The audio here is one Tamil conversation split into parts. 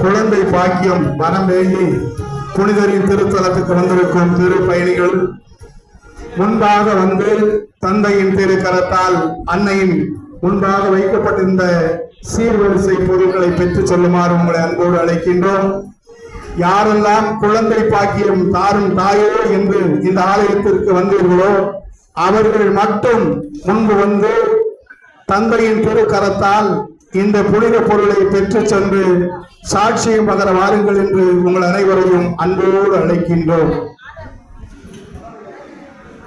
குழந்தை பாக்கியம் வரம் வேண்டி புனிதரின் திருத்தலத்துக்கு வந்திருக்கும் திரு பயணிகள் முன்பாக வந்து தந்தையின் திரு கரத்தால் அன்னையின் முன்பாக வைக்கப்பட்டிருந்த சீர்வரிசை பொருட்களை பெற்றுச் செல்லுமாறு உங்களை அன்போடு அழைக்கின்றோம். யாரெல்லாம் குழந்தை பாக்கியம் தாரும் தாயோ என்று இந்த ஆலயத்திற்கு வந்தீர்களோ அவர்கள் மட்டும் முன்பு வந்து தந்தையின் திரு கரத்தால் இந்த புனித பொருளை பெற்று சென்று சாட்சியம் பகர வாருங்கள் என்று உங்கள் அனைவரையும் அன்போடு அழைக்கின்றோம்.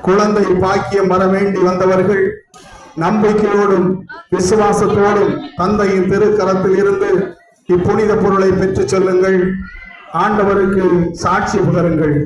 குழந்தை பாக்கியம் வர வேண்டி வந்தவர்கள் நம்பிக்கையோடும் விசுவாசத்தோடும் தந்தையின் திருக்கரத்தில் இருந்து இப்புனித பொருளை பெற்றுச் செல்லுங்கள். ஆண்டவருக்கு சாட்சி பகருங்கள்.